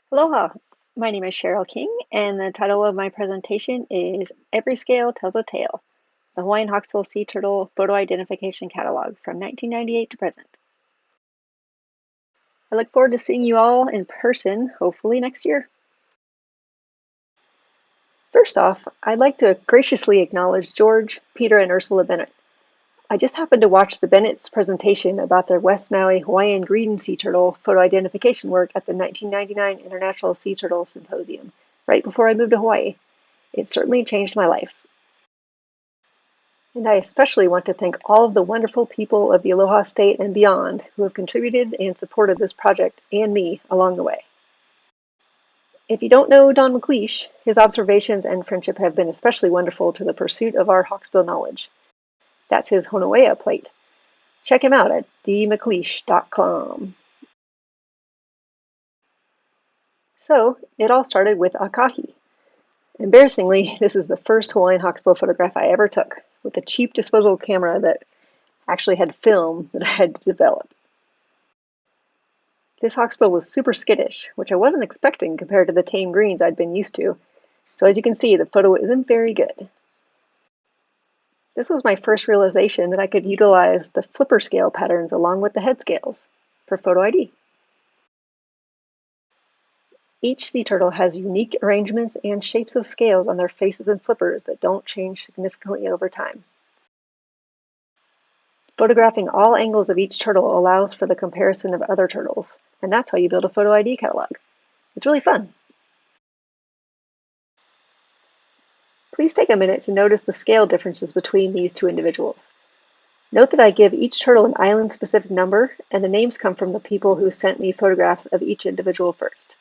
Aloha! My name is Cheryl King, and the title of my presentation is Every Scale Tells a Tale, the Hawaiian Hawksbill Sea Turtle Photo Identification Catalog from 1998 to present. I look forward to seeing you all in person, hopefully next year. First off, I'd like to graciously acknowledge George, Peter, and Ursula Bennett. I just happened to watch the Bennett's presentation about their West Maui Hawaiian green sea turtle photo identification work at the 1999 International Sea Turtle Symposium, right before I moved to Hawaii. It certainly changed my life. And I especially want to thank all of the wonderful people of the Aloha State and beyond who have contributed and supported this project and me along the way. If you don't know Don McLeish, his observations and friendship have been especially wonderful to the pursuit of our Hawksbill knowledge. That's his Honoea plate. Check him out at dmcleish.com. So, it all started with Akahi. Embarrassingly, this is the first Hawaiian Hawksbill photograph I ever took, with a cheap disposable camera that actually had film that I had to develop. This Hawksbill was super skittish, which I wasn't expecting compared to the tame greens I'd been used to, so as you can see, the photo isn't very good. This was my first realization that I could utilize the flipper scale patterns along with the head scales for photo ID. Each sea turtle has unique arrangements and shapes of scales on their faces and flippers that don't change significantly over time. Photographing all angles of each turtle allows for the comparison of other turtles, and that's how you build a photo ID catalog. It's really fun. Please take a minute to notice the scale differences between these two individuals. Note that I give each turtle an island-specific number, and the names come from the people who sent me photographs of each individual first.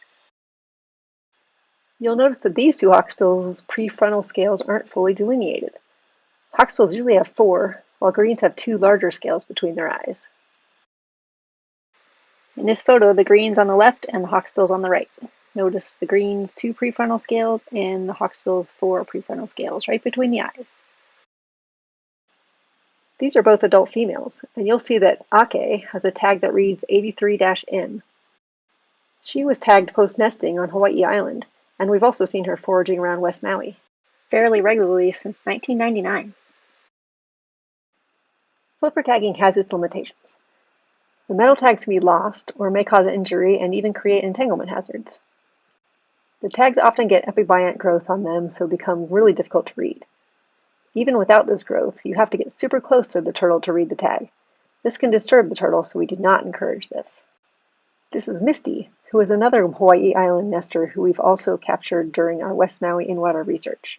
You'll notice that these two Hawksbills' prefrontal scales aren't fully delineated. Hawksbills usually have 4, while greens have 2 larger scales between their eyes. In this photo, the greens on the left and the Hawksbills on the right. Notice the greens' 2 prefrontal scales and the Hawksbills' 4 prefrontal scales right between the eyes. These are both adult females, and you'll see that Ake has a tag that reads 83-N. She was tagged post-nesting on Hawaii Island, and we've also seen her foraging around West Maui fairly regularly since 1999. Flipper tagging has its limitations. The metal tags can be lost or may cause injury and even create entanglement hazards. The tags often get epibiont growth on them, so become really difficult to read. Even without this growth, you have to get super close to the turtle to read the tag. This can disturb the turtle, so we do not encourage this. This is Misty, who is another Hawaii Island nester who we've also captured during our West Maui in-water research.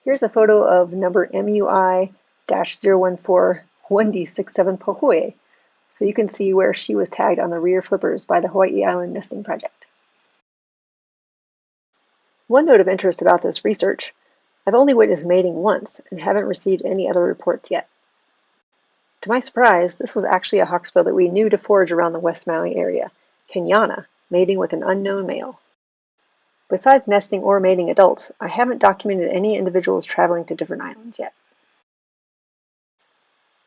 Here's a photo of number MUI-014-1D67 Pohoi, so you can see where she was tagged on the rear flippers by the Hawaii Island Nesting Project. One note of interest about this research, I've only witnessed mating once and haven't received any other reports yet. To my surprise, this was actually a hawksbill that we knew to forage around the West Maui area, Kenyana, mating with an unknown male. Besides nesting or mating adults, I haven't documented any individuals traveling to different islands yet.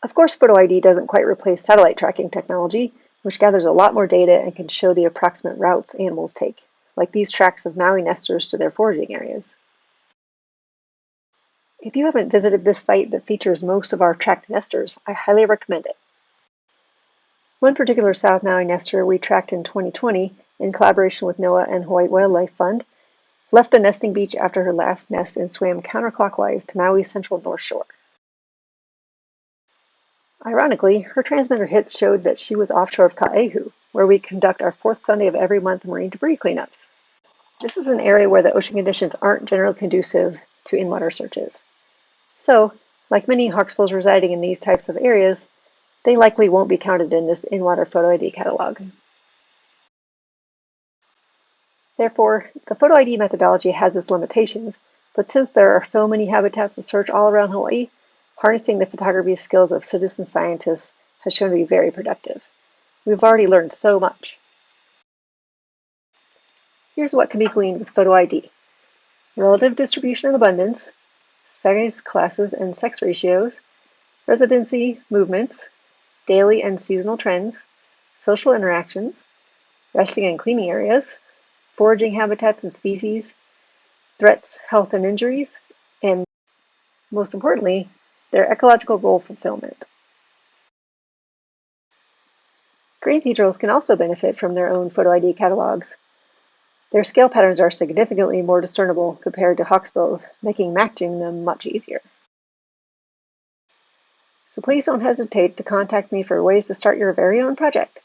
Of course, photo ID doesn't quite replace satellite tracking technology, which gathers a lot more data and can show the approximate routes animals take, like these tracks of Maui nesters to their foraging areas. If you haven't visited this site that features most of our tracked nesters, I highly recommend it. One particular South Maui nester we tracked in 2020, in collaboration with NOAA and Hawaii Wildlife Fund, left the nesting beach after her last nest and swam counterclockwise to Maui's central north shore. Ironically, her transmitter hits showed that she was offshore of Ka'ehu, where we conduct our 4th Sunday of every month marine debris cleanups. This is an area where the ocean conditions aren't generally conducive to in-water searches. So, like many hawksbills residing in these types of areas, they likely won't be counted in this in-water photo ID catalog. Therefore, the photo ID methodology has its limitations, but since there are so many habitats to search all around Hawaii, harnessing the photography skills of citizen scientists has shown to be very productive. We've already learned so much. Here's what can be gleaned with photo ID. Relative distribution and abundance, size, classes, and sex ratios, residency, movements, daily and seasonal trends, social interactions, resting and cleaning areas, foraging habitats and species, threats, health, and injuries, and most importantly, their ecological role fulfillment. Green sea turtles can also benefit from their own photo ID catalogs. Their scale patterns are significantly more discernible compared to hawksbills, making matching them much easier. So please don't hesitate to contact me for ways to start your very own project.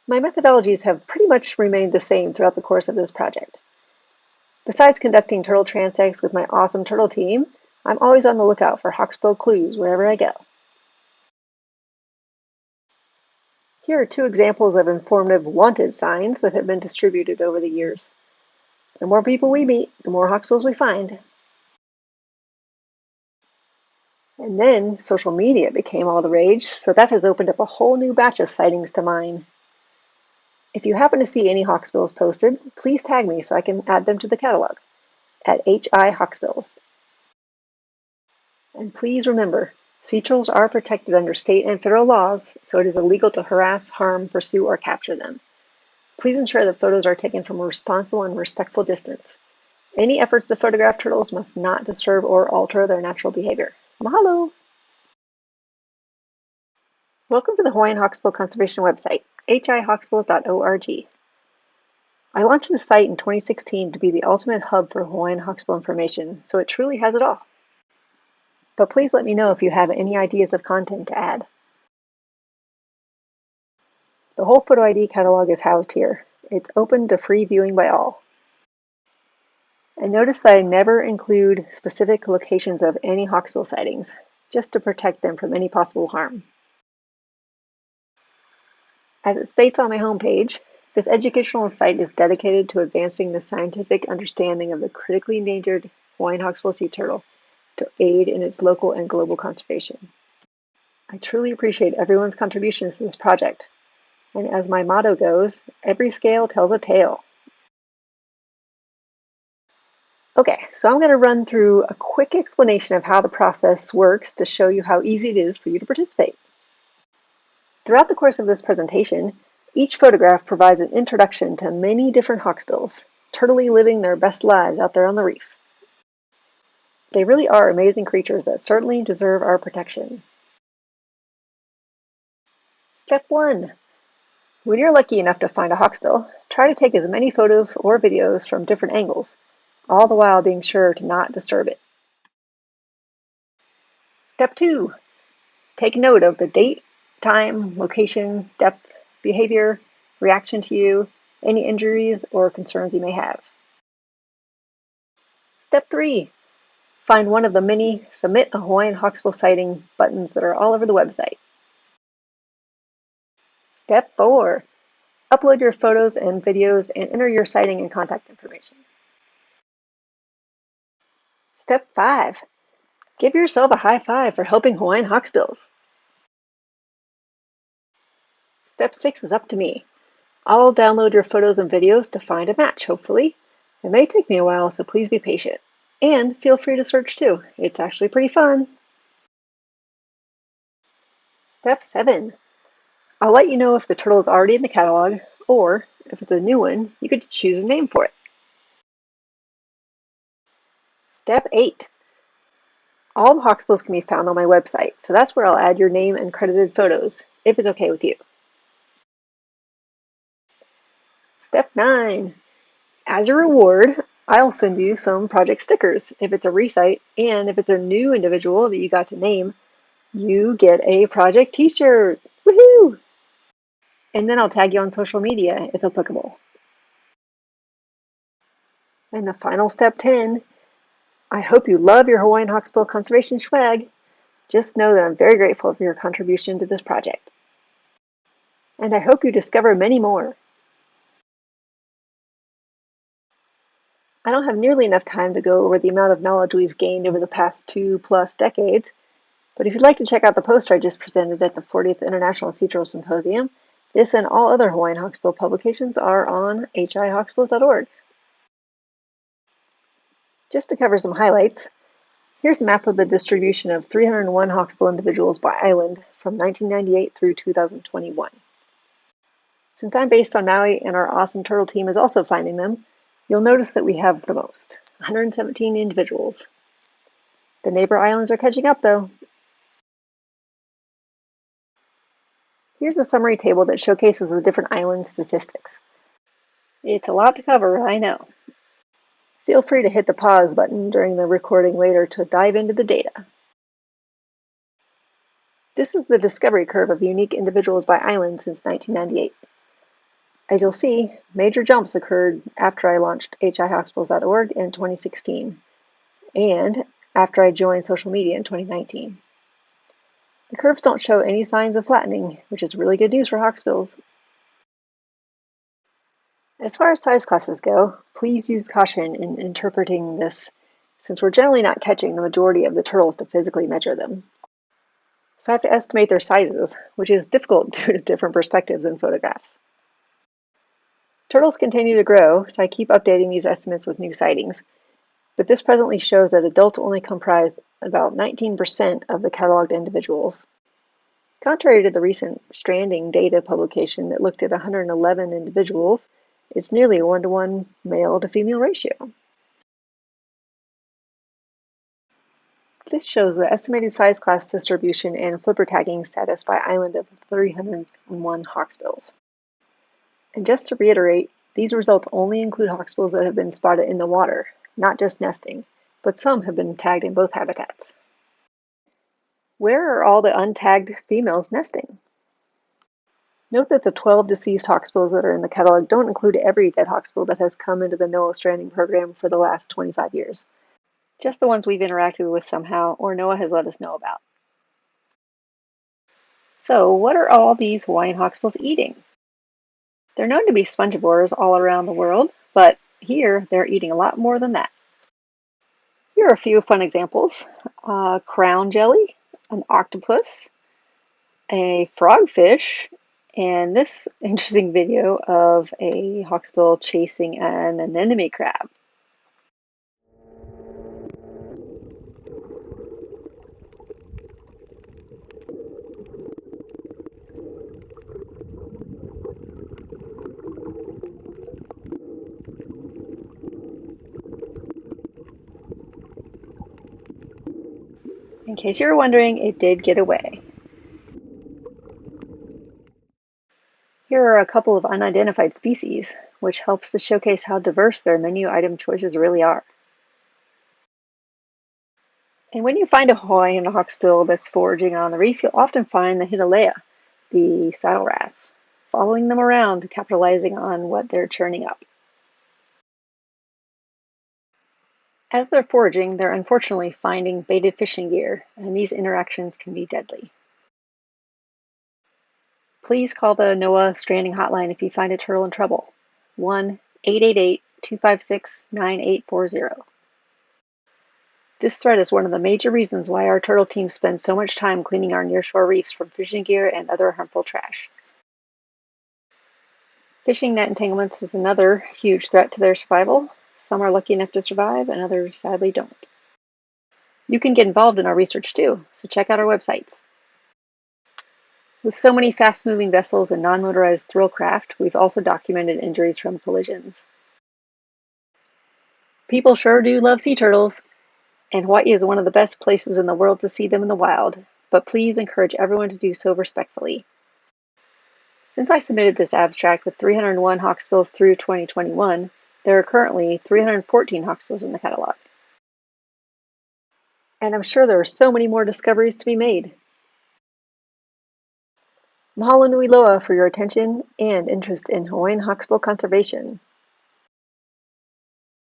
My methodologies have pretty much remained the same throughout the course of this project. Besides conducting turtle transects with my awesome turtle team, I'm always on the lookout for hawksbill clues wherever I go. Here are 2 examples of informative wanted signs that have been distributed over the years. The more people we meet, the more hawksbills we find. And then social media became all the rage, so that has opened up a whole new batch of sightings to mine. If you happen to see any hawksbills posted, please tag me so I can add them to the catalog at HI Hawksbills. And please remember, sea turtles are protected under state and federal laws, so it is illegal to harass, harm, pursue, or capture them. Please ensure that photos are taken from a responsible and respectful distance. Any efforts to photograph turtles must not disturb or alter their natural behavior. Mahalo! Welcome to the Hawaiian Hawksbill Conservation website, hihawksbills.org. I launched the site in 2016 to be the ultimate hub for Hawaiian hawksbill information, so it truly has it all. But please let me know if you have any ideas of content to add. The whole photo ID catalog is housed here. It's open to free viewing by all. And notice that I never include specific locations of any hawksbill sightings, just to protect them from any possible harm. As it states on my homepage, this educational site is dedicated to advancing the scientific understanding of the critically endangered Hawaiian hawksbill sea turtle to aid in its local and global conservation. I truly appreciate everyone's contributions to this project, and as my motto goes, every scale tells a tale. Okay, so I'm going to run through a quick explanation of how the process works to show you how easy it is for you to participate. Throughout the course of this presentation, each photograph provides an introduction to many different hawksbills, turtily living their best lives out there on the reef. They really are amazing creatures that certainly deserve our protection. Step 1. When you're lucky enough to find a hawksbill, try to take as many photos or videos from different angles, all the while being sure to not disturb it. Step 2. Take note of the date, time, location, depth, behavior, reaction to you, any injuries or concerns you may have. Step 3. Find one of the many Submit a Hawaiian Hawksbill Sighting buttons that are all over the website. Step 4. Upload your photos and videos and enter your sighting and contact information. Step 5. Give yourself a high five for helping Hawaiian hawksbills. Step 6 is up to me. I'll download your photos and videos to find a match, hopefully. It may take me a while, so please be patient. And feel free to search too. It's actually pretty fun. Step 7. I'll let you know if the turtle is already in the catalog, or if it's a new one, you could choose a name for it. Step 8. All the hawksbills can be found on my website, so that's where I'll add your name and credited photos, if it's okay with you. Step 9. As a reward, I'll send you some project stickers if it's a recite, and if it's a new individual that you got to name, you get a project t-shirt. Woohoo! And then I'll tag you on social media if applicable. And the final step 10, I hope you love your Hawaiian Hawksbill conservation swag. Just know that I'm very grateful for your contribution to this project. And I hope you discover many more. I don't have nearly enough time to go over the amount of knowledge we've gained over the past 2+ decades, but if you'd like to check out the poster I just presented at the 40th International Sea Turtle Symposium, this and all other Hawaiian Hawksbill publications are on hihawksbills.org. Just to cover some highlights, here's a map of the distribution of 301 hawksbill individuals by island from 1998 through 2021. Since I'm based on Maui and our awesome turtle team is also finding them, you'll notice that we have the most, 117 individuals. The neighbor islands are catching up though. Here's a summary table that showcases the different island statistics. It's a lot to cover, I know. Feel free to hit the pause button during the recording later to dive into the data. This is the discovery curve of unique individuals by island since 1998. As you'll see, major jumps occurred after I launched hihawksbills.org in 2016 and after I joined social media in 2019. The curves don't show any signs of flattening, which is really good news for Hawksbills. As far as size classes go, please use caution in interpreting this, since we're generally not catching the majority of the turtles to physically measure them. So I have to estimate their sizes, which is difficult due to different perspectives and photographs. Turtles continue to grow, so I keep updating these estimates with new sightings, but this presently shows that adults only comprise about 19% of the cataloged individuals. Contrary to the recent stranding data publication that looked at 111 individuals, it's nearly a 1-to-1 male to female ratio. This shows the estimated size class distribution and flipper tagging status by island of 301 Hawksbills. And just to reiterate, these results only include Hawksbills that have been spotted in the water, not just nesting, but some have been tagged in both habitats. Where are all the untagged females nesting? Note that the 12 deceased Hawksbills that are in the catalog don't include every dead Hawksbill that has come into the NOAA stranding program for the last 25 years. Just the ones we've interacted with somehow or NOAA has let us know about. So what are all these Hawaiian Hawksbills eating? They're known to be spongivores all around the world, but here they're eating a lot more than that. Here are a few fun examples. Crown jelly, an octopus, a frogfish, and this interesting video of a hawksbill chasing an anemone crab. In case you were wondering, it did get away. Here are a couple of unidentified species, which helps to showcase how diverse their menu item choices really are. And when you find a Hawaiian hawksbill that's foraging on the reef, you'll often find the Hinalea, the saddle wrasse, following them around, capitalizing on what they're churning up. As they're foraging, they're unfortunately finding baited fishing gear, and these interactions can be deadly. Please call the NOAA Stranding Hotline if you find a turtle in trouble, 1-888-256-9840. This threat is one of the major reasons why our turtle team spends so much time cleaning our nearshore reefs from fishing gear and other harmful trash. Fishing net entanglements is another huge threat to their survival. Some are lucky enough to survive, and others sadly don't. You can get involved in our research too, so check out our websites. With so many fast-moving vessels and non-motorized thrill craft, we've also documented injuries from collisions. People sure do love sea turtles, and Hawaii is one of the best places in the world to see them in the wild, but please encourage everyone to do so respectfully. Since I submitted this abstract with 301 Hawksbills through 2021, there are currently 314 Hawksbills in the catalog. And I'm sure there are so many more discoveries to be made. Mahalo nui loa for your attention and interest in Hawaiian Hawksbill conservation.